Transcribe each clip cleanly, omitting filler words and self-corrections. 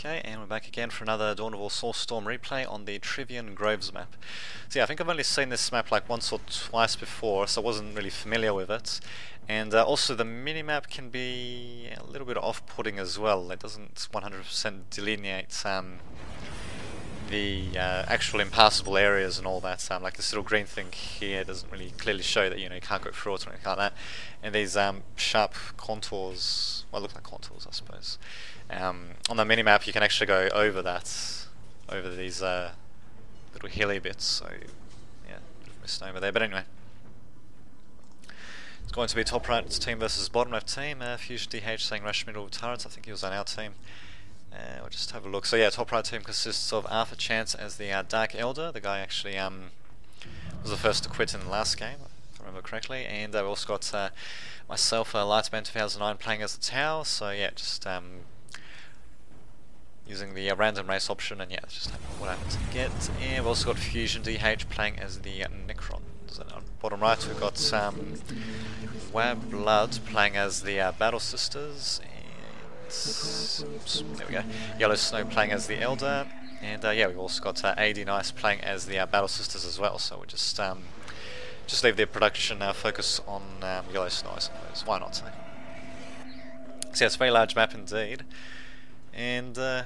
Okay, and we're back again for another Dawn of War Soulstorm replay on the Trivian Groves map. So yeah, I think I've only seen this map like once or twice before, so I wasn't really familiar with it. And also the minimap can be a little bit off-putting as well. It doesn't 100% delineate the actual impassable areas and all that. Like this little green thing here doesn't really clearly show that you can't go through it or anything like that. And these sharp contours, well, look like contours, I suppose. On the minimap, you can actually go over that, over these little hilly bits. So yeah, bit of misnomer there. But anyway, it's going to be top right team versus bottom left team. Fusion DH saying rush middle with turrets. I think he was on our team. We'll just have a look. So yeah, top right team consists of Arthur Chance as the Dark Elder. The guy actually was the first to quit in the last game, if I remember correctly. And we've also got myself, Lightman 2009, playing as the Tau. So yeah, just using the random race option, and yeah, just have what happens to get. And we've also got Fusion DH playing as the Necrons. And on bottom right, we've got Wab Blood playing as the Battle Sisters. Oops, there we go. Yellow Snow playing as the Elder, and yeah, we've also got AD Nice playing as the Battle Sisters as well. So we just leave the production focus on Yellow Snow, I suppose. Why not? So yeah, it's a very large map indeed, and yeah,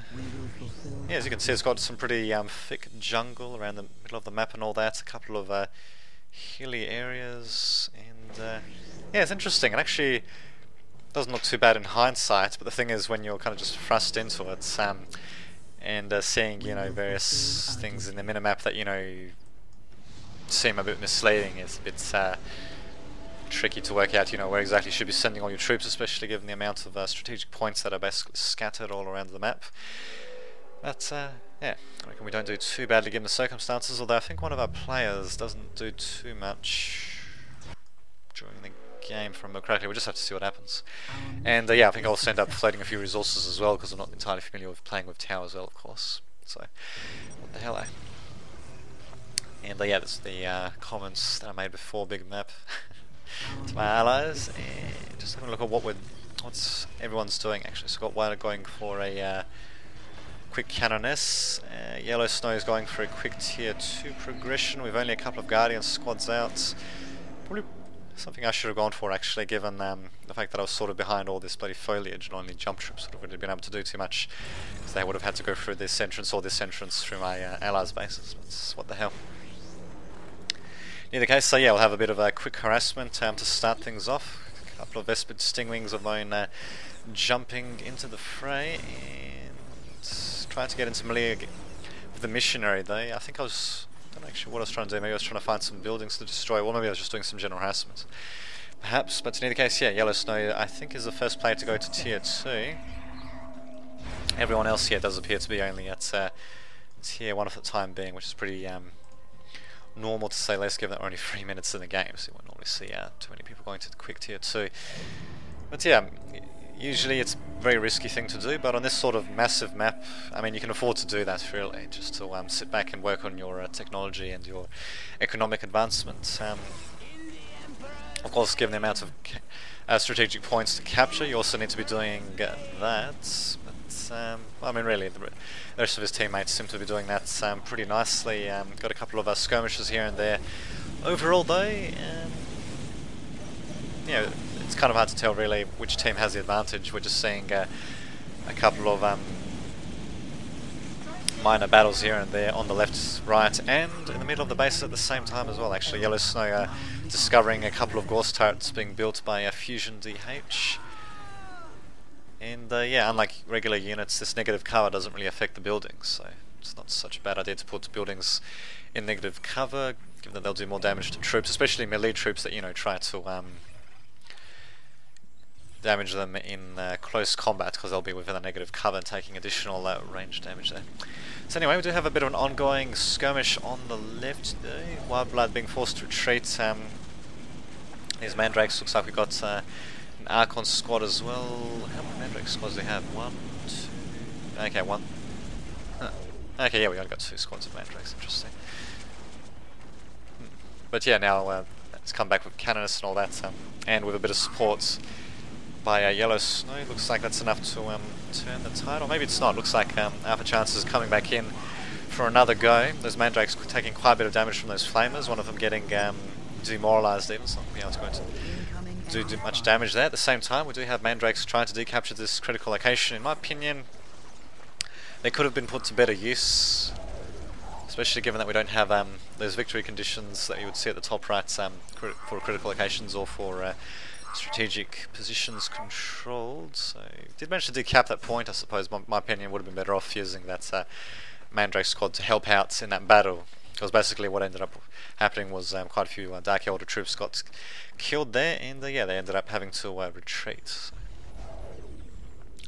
as you can see, it's got some pretty thick jungle around the middle of the map and all that. A couple of hilly areas, and yeah, it's interesting. And actually, doesn't look too bad in hindsight, but the thing is, when you're kind of just thrust into it, and seeing various things in the minimap that seem a bit misleading, it's a bit tricky to work out where exactly you should be sending all your troops, especially given the amount of strategic points that are basically scattered all around the map. But yeah, I reckon we don't do too badly given the circumstances, although I think one of our players doesn't do too much during the game from correctly. We'll just have to see what happens. And yeah, I think I'll also end up floating a few resources as well, because I'm not entirely familiar with playing with Tau as well, of course. So, what the hell, eh? And yeah, that's the comments that I made before big map to my allies. And just having a look at what everyone's doing actually. So got White going for a quick Canoness. Yellow Snow is going for a quick tier 2 progression. We've only a couple of Guardian squads out. Probably something I should have gone for actually, given the fact that I was sort of behind all this bloody foliage, and only jump troops would have really been able to do too much, because they would have had to go through this entrance or this entrance through my allies' bases. But what the hell. In either case, so yeah, we'll have a bit of a quick harassment to start things off. A couple of Vespered Stingwings of mine jumping into the fray, and trying to get into melee with the Missionary though. I think I don't know actually what I was trying to do. Maybe I was trying to find some buildings to destroy, or maybe I was just doing some general harassment. Perhaps, but in either case, yeah, Yellow Snow I think is the first player to go to tier 2. Everyone else here does appear to be only at tier 1 for the time being, which is pretty normal to say less, given that we're only 3 minutes in the game, so you won't normally see too many people going to the quick tier 2. But yeah, usually it's a very risky thing to do, but on this sort of massive map, I mean, you can afford to do that really, just to sit back and work on your technology and your economic advancement. Of course, given the amount of strategic points to capture, you also need to be doing that. But I mean, really, the rest of his teammates seem to be doing that pretty nicely. Got a couple of skirmishes here and there. Overall, though, it's kind of hard to tell really which team has the advantage. We're just seeing a couple of minor battles here and there on the left, right, and in the middle of the base at the same time as well. Actually, Yellow Snow discovering a couple of Gauss turrets being built by Fusion DH. And yeah, unlike regular units, this negative cover doesn't really affect the buildings, so it's not such a bad idea to put buildings in negative cover, given that they'll do more damage to troops, especially melee troops that try to damage them in close combat, because they'll be within a negative cover and taking additional range damage there. So anyway, we do have a bit of an ongoing skirmish on the left there. Wild Blood being forced to retreat. These Mandrakes, looks like we've got an Archon squad as well. How many Mandrake squads do we have? 1, 2... Okay, 1. Huh. Okay, yeah, we only got 2 squads of Mandrakes, interesting. But yeah, now it's come back with Canonus and all that, and with a bit of support. by Yellow Snow. Looks like that's enough to turn the tide, or maybe it's not. Looks like Alpha Chance is coming back in for another go. Those Mandrakes taking quite a bit of damage from those Flamers, one of them getting demoralised even, so it's going to do much damage there. At the same time, we do have Mandrakes trying to decapture this critical location. In my opinion, they could have been put to better use, especially given that we don't have those victory conditions that you would see at the top right for critical locations or for strategic positions controlled. So, did manage to decap that point. I suppose my opinion would have been better off using that Mandrake squad to help out in that battle, because basically what ended up happening was quite a few Dark Elder troops got killed there, and yeah, they ended up having to retreat. So,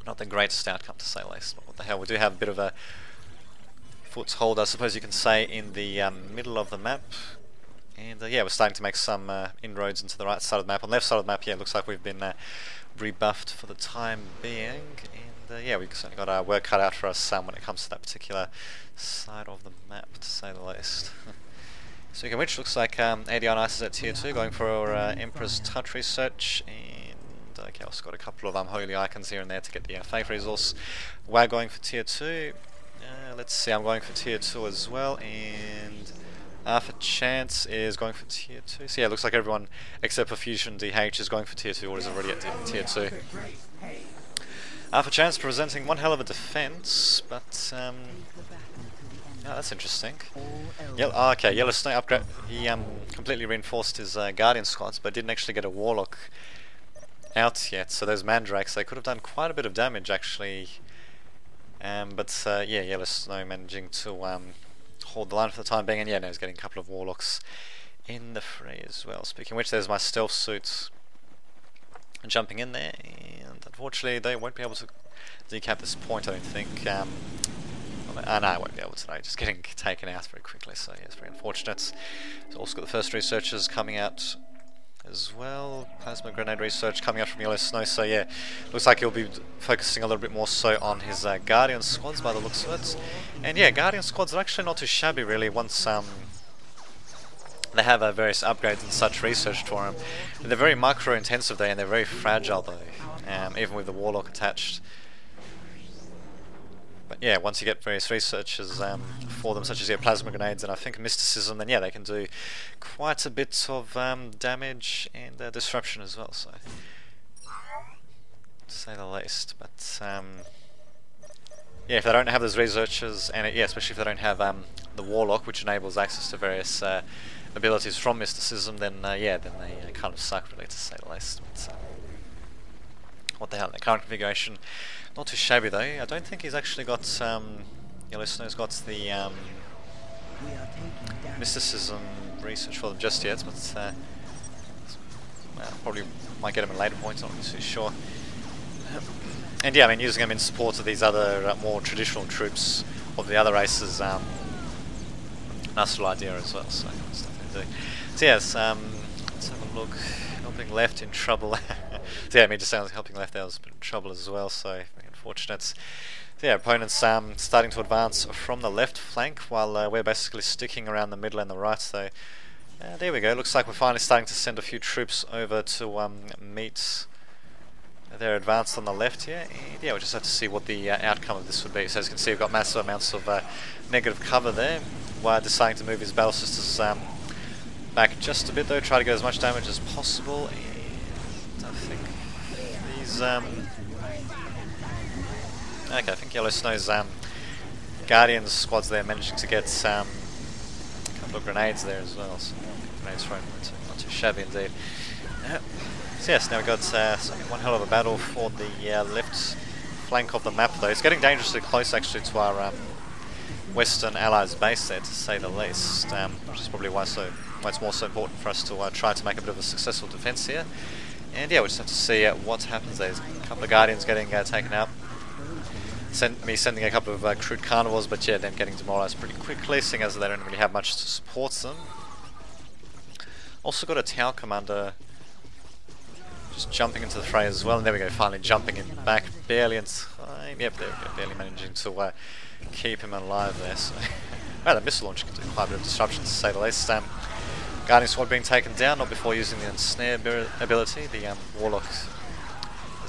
not the greatest outcome, to say the least. But what the hell, we do have a bit of a foothold, I suppose you can say, in the middle of the map. And yeah, we're starting to make some inroads into the right side of the map. On the left side of the map, yeah, it looks like we've been rebuffed for the time being. And yeah, we've certainly got our work cut out for us when it comes to that particular side of the map, to say the least. Speaking of which, looks like AD on Ice is at tier 2, going for our Emperor's Touch research. And okay, also got a couple of holy icons here and there to get the faith resource. We're going for tier 2. Let's see, I'm going for tier 2 as well, and Alpha Chance is going for tier 2. So yeah, it looks like everyone except for Fusion DH is going for tier 2, or is already at tier 2. Alpha Chance presenting one hell of a defense, but oh, that's interesting. Okay, Yellow Snow upgrade. He completely reinforced his Guardian squads, but didn't actually get a Warlock out yet. So those Mandrakes, they could have done quite a bit of damage actually. But yeah, Yellow Snow managing to hold the line for the time being, and yeah, now he's getting a couple of Warlocks in the fray as well. Speaking of which, there's my stealth suit jumping in there, and unfortunately they won't be able to decap this point, I don't think. No, I won't be able to, just getting taken out very quickly, so yeah, it's very unfortunate. We've also got the first researchers coming out as well. Plasma grenade research coming out from Yellow Snow, so yeah, looks like he'll be focusing a little bit more so on his Guardian squads by the looks of it. And yeah, Guardian squads are actually not too shabby really once they have various upgrades and such research for them. They're very micro intensive though, and they're very fragile though, even with the Warlock attached. But yeah, once you get various researchers for them, such as plasma grenades and I think mysticism, then yeah, they can do quite a bit of damage and disruption as well, so to say the least. But yeah, if they don't have those researchers, and yeah, especially if they don't have the Warlock, which enables access to various abilities from mysticism, then yeah, then they kind of suck really, to say the least. But, what the hell, in the current configuration, not too shabby though. I don't think he's actually got, Yellow Snow's got the mysticism research for them just yet, but probably might get him in later points, I'm not too sure. And yeah, I mean, using them in support of these other more traditional troops of the other races, nice little idea as well, so that's nothing to do. So yes, let's have a look. Helping left in trouble. So yeah, I mean, just sounds like helping left there was a bit in trouble as well, so very unfortunate. So yeah, opponents starting to advance from the left flank while we're basically sticking around the middle and the right, so there we go. Looks like we're finally starting to send a few troops over to meet their advance on the left here, and yeah, we'll just have to see what the outcome of this would be. So as you can see, we've got massive amounts of negative cover there. We're deciding to move his battle sisters back just a bit though, try to get as much damage as possible, and I think these okay, I think Yellow Snow's Guardians squads there managing to get a couple of grenades there as well, so grenades thrown, not too shabby indeed. So yes, now we've got one hell of a battle for the left flank of the map though. It's getting dangerously close actually to our Western Allies base there, to say the least, which is probably why it's more so important for us to try to make a bit of a successful defense here. And yeah, we'll just have to see what happens. There's a couple of Guardians getting taken out. Sending a couple of crude carnivores, but yeah, them getting demoralised pretty quickly, seeing as they don't really have much to support them. Also got a Tau Commander just jumping into the fray as well, and there we go, finally jumping him back, barely in time. Yep, there we go, barely managing to keep him alive there. So, well, the missile launch can do quite a bit of disruption, to say the least. Guardian Squad being taken down, not before using the Ensnare ability. The Warlock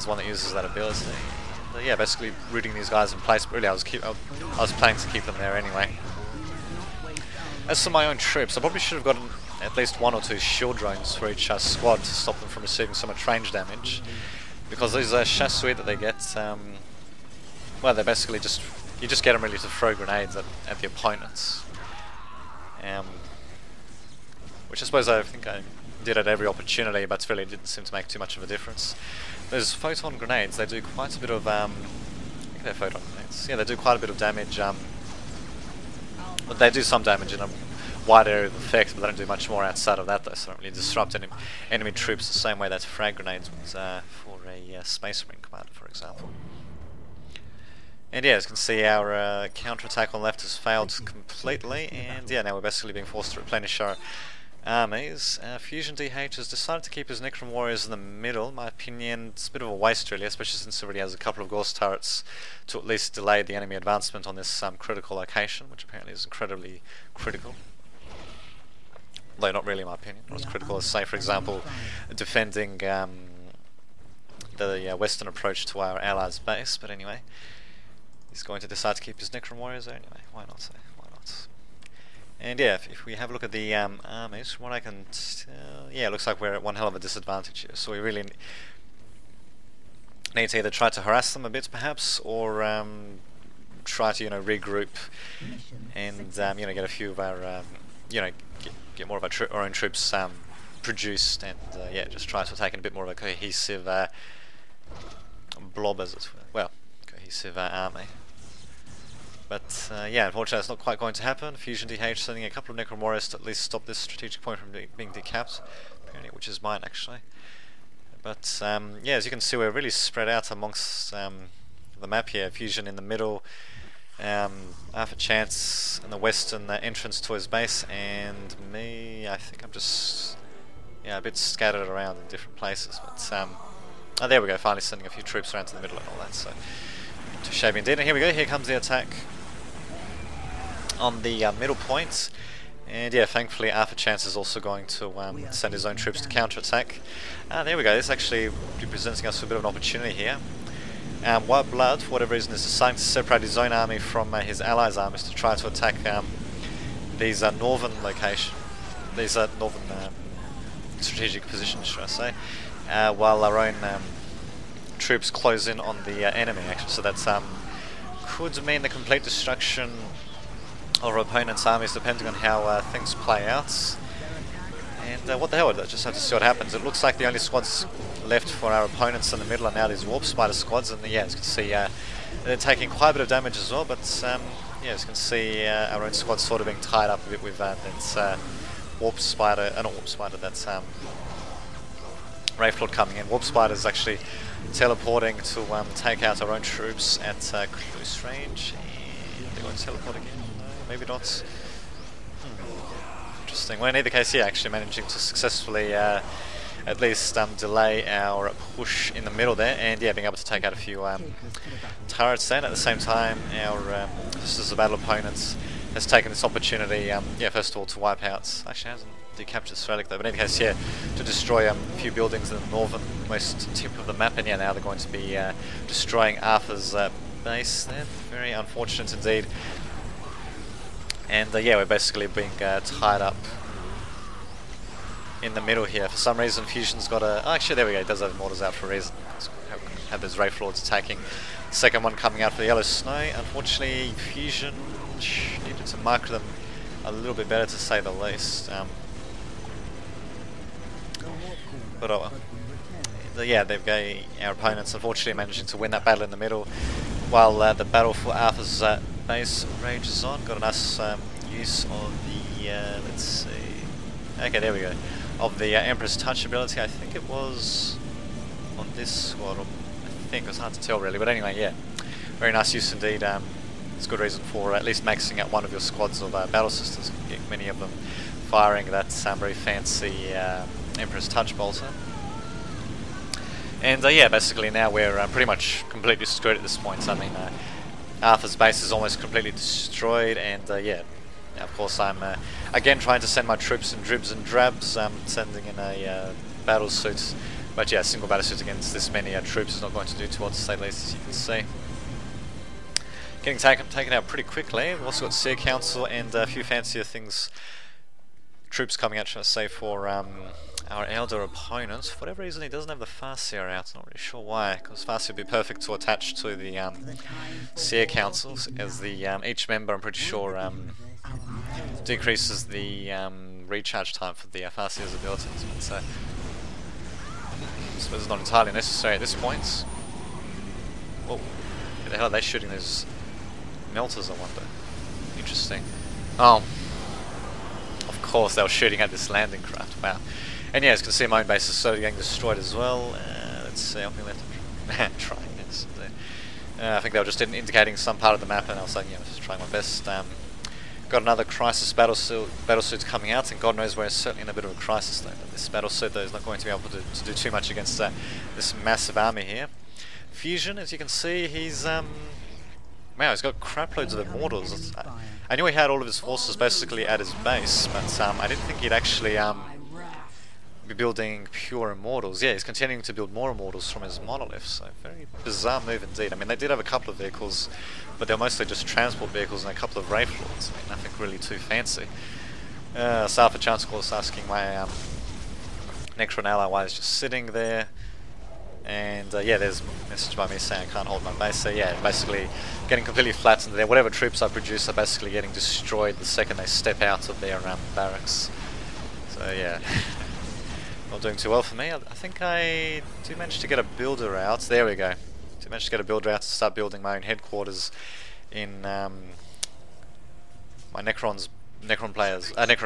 is one that uses that ability. And, yeah, basically rooting these guys in place. But really, I was planning to keep them there anyway. As for my own troops, I probably should have gotten at least 1 or 2 shield drones for each squad to stop them from receiving so much range damage. Because these chasseurs that they get, well, they're basically just, you just get them really to throw grenades at the opponents. Which I suppose I think I did at every opportunity, but really didn't seem to make too much of a difference. Those photon grenades, they do quite a bit of, I think they're photon grenades. Yeah, they do quite a bit of damage. But they do some damage in a wide area of effect, but they don't do much more outside of that though, so they don't really disrupt enemy troops the same way that frag grenades would for a Space Marine commander, for example. And yeah, as you can see, our counter-attack on left has failed completely, and yeah, now we're basically being forced to replenish our armies. Fusion DH has decided to keep his Necron Warriors in the middle. In my opinion, it's a bit of a waste really, especially since he already has a couple of Gauss turrets to at least delay the enemy advancement on this critical location, which apparently is incredibly critical. Though not really in my opinion. Not as critical as, say, for example, defending the western approach to our allies' base, but anyway. He's going to decide to keep his Necron Warriors there anyway. Why not, say? Why not? And yeah, if we have a look at the armies, from what I can tell, yeah, it looks like we're at one hell of a disadvantage here. So we really need to either try to harass them a bit, perhaps, or try to, regroup and, get a few of our, get more of our own troops produced, and yeah, just try to attack in a bit more of a cohesive blob, as it were. Well, cohesive army. But yeah, unfortunately that's not quite going to happen. Fusion DH sending a couple of Necron Warriors to at least stop this strategic point from being decapped, apparently, which is mine actually. But yeah, as you can see, we're really spread out amongst the map here. Fusion in the middle, Alpha Chance in the western entrance to his base, and me, I think I'm just a bit scattered around in different places. But oh, there we go, finally sending a few troops around to the middle and all that. So too shabby indeed. And here we go, here comes the attack on the middle point. And yeah, thankfully Alpha Chance is also going to send his own troops to counter-attack. There we go, this actually presenting us with a bit of an opportunity here. White Blood, for whatever reason, is deciding to separate his own army from his allies' armies to try to attack these northern locations, these northern strategic positions, should I say, while our own troops close in on the enemy, actually. So that's could mean the complete destruction of our opponent's armies, depending on how things play out. And what the hell, I just have to see what happens. It looks like the only squads left for our opponents in the middle are now these Warp Spider squads, and yeah, as you can see, they're taking quite a bit of damage as well, but yeah, as you can see, our own squad's sort of being tied up a bit with that's Warp Spider, not Warp Spider, that's Wraithlord coming in. Warp Spider is actually teleporting to take out our own troops at close range, and they're going to teleport again. No, maybe not. Interesting. Well, in either case, yeah, actually managing to successfully at least delay our push in the middle there, and yeah, being able to take out a few turrets then. At the same time, our Sisters of Battle opponents has taken this opportunity, yeah, first of all to wipe out, actually hasn't decaptured Strelic though, but in any case, yeah, to destroy a few buildings in the northernmost tip of the map, and yeah, now they're going to be destroying Arthur's base there. Very unfortunate indeed. And yeah, we're basically being tied up in the middle here. For some reason, Fusion's got a... Oh, actually, there we go, he does have Mortars out for a reason. Have those Wraithlords attacking. Second one coming out for the Yellow Snow. Unfortunately, Fusion needed to mark them a little bit better, to say the least. But oh well. Yeah, they've got our opponents unfortunately managing to win that battle in the middle, while the battle for Arthur's base rages on. Got a nice use of the, let's see, okay, there we go, of the Emperor's Touch ability. I think it was on this squad, or I think it was hard to tell really, but anyway, yeah, very nice use indeed. It's a good reason for at least maxing out one of your squads of Battle Sisters, get many of them firing that very fancy Emperor's Touch bolter. And yeah, basically now we're pretty much completely screwed at this point. I mean, Arthur's base is almost completely destroyed, and yeah, of course I'm again trying to send my troops in dribs and drabs, sending in a battle suit But yeah, single battleship against this many troops is not going to do too well, to say the least, as you can see. Getting taken out pretty quickly. We've also got Sea Council and a few fancier things, troops coming out, should I say, for our elder opponent. For whatever reason, he doesn't have the Farseer out. Not really sure why, because Farseer would be perfect to attach to the Sea Councils, as the each member, I'm pretty sure, decreases the recharge time for the Farseer's abilities. But, I suppose it's not entirely necessary at this point. Whoa, where the hell are they shooting those melters, I wonder? Interesting. Oh, of course they were shooting at this landing craft, wow. And yeah, as you can see, my own base is slowly getting destroyed as well. Let's see, help me left. Trying, yes. I think they were just indicating some part of the map, and I was like, yeah, I'm just trying my best. Got another crisis battlesuit coming out, and God knows we're certainly in a bit of a crisis though. But this battlesuit though is not going to be able to do too much against this massive army here. Fusion, as you can see, he's wow, he's got crap loads of immortals. I knew he had all of his forces basically at his base, but I didn't think he'd actually be building pure immortals. Yeah, he's continuing to build more immortals from his monolith, so very bizarre move indeed. I mean, they did have a couple of vehicles, but they're mostly just transport vehicles and a couple of Wraith Lords. I mean, nothing really too fancy. Alpha Chance, of course, asking my Necron ally why he's just sitting there. And yeah, there's a message by me saying I can't hold my base. So yeah, basically getting completely flattened there. Whatever troops I produce are basically getting destroyed the second they step out of their barracks. So yeah, not doing too well for me. I think I do manage to get a builder out. There we go. Do manage to get a builder out to start building my own headquarters in my Necron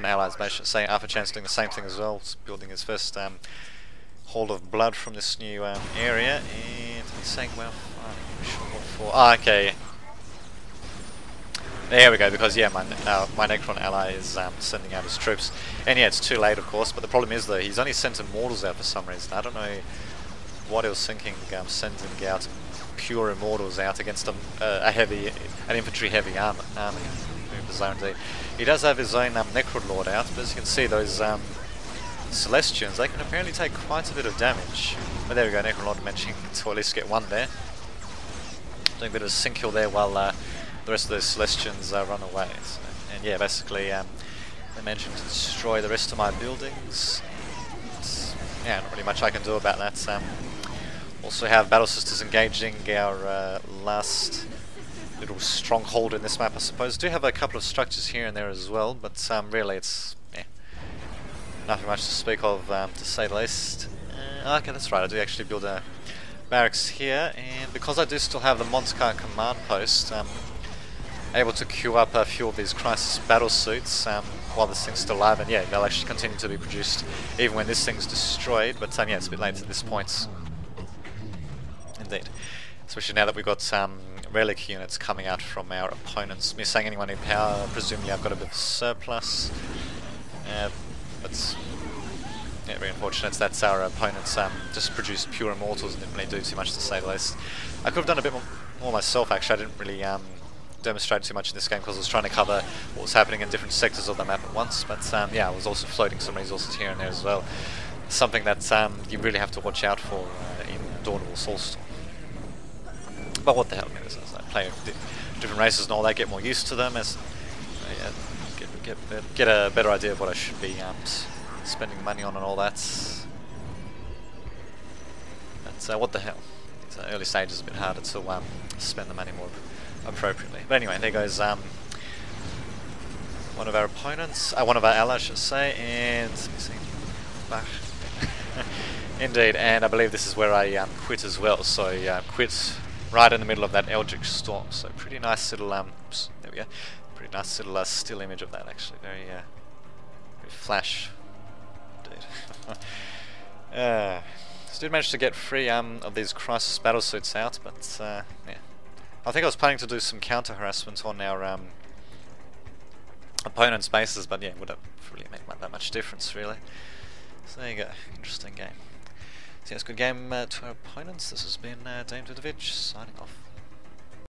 allies. I should say. Alpha Chance doing the same thing as well, building his first Hold of Blood from this new area, and he's saying, well, I'm not sure what for. Ah, okay. There we go, because yeah, my Necron ally is sending out his troops. And yeah, it's too late, of course, but the problem is though, he's only sent Immortals out for some reason. I don't know what he was thinking, sending out pure Immortals out against an infantry heavy army. Very bizarre indeed. He does have his own Necron Lord out, but as you can see, those Celestians, they can apparently take quite a bit of damage. But there we go, Necron Lord managing to at least get one there. Doing a bit of a sink kill there while the rest of those Celestians run away. So, and yeah, basically they managing to destroy the rest of my buildings. Yeah, not really much I can do about that. Also have Battle Sisters engaging our last little stronghold in this map, I suppose. Do have a couple of structures here and there as well, but really it's nothing much to speak of, to say the least. Okay, that's right, I do actually build a barracks here, and because I do still have the Monskar command post, able to queue up a few of these crisis battle suits while this thing's still alive, and yeah, they'll actually continue to be produced even when this thing's destroyed, but yeah, it's a bit late at this point. Indeed. Especially now that we've got relic units coming out from our opponents. Me saying anyone in power, presumably I've got a bit of surplus. But yeah, very unfortunate. That's our opponents just produced pure immortals and didn't really do too much, to say the least. I could have done a bit more myself actually. I didn't really demonstrate too much in this game because I was trying to cover what was happening in different sectors of the map at once. But yeah, I was also floating some resources here and there as well. Something that you really have to watch out for in Dawn of Soulstorm. But what the hell, as I play different races and all that, get more used to them as get a better idea of what I should be spending money on and all that. But what the hell? These early stages are a bit harder to spend the money more appropriately. But anyway, there goes one of our opponents, one of our allies, should I say, and indeed, and I believe this is where I quit as well. So quit right in the middle of that Eldritch Storm. So pretty nice little there we go. Pretty nice little still image of that, actually. Very flash. Indeed. So did manage to get 3 of these crisis battle suits out, but yeah. I think I was planning to do some counter harassment on our opponent's bases, but yeah, it wouldn't really make that much difference, really. So there you go. Interesting game. So yeah, it's a good game to our opponents. This has been Dame Vidovich signing off.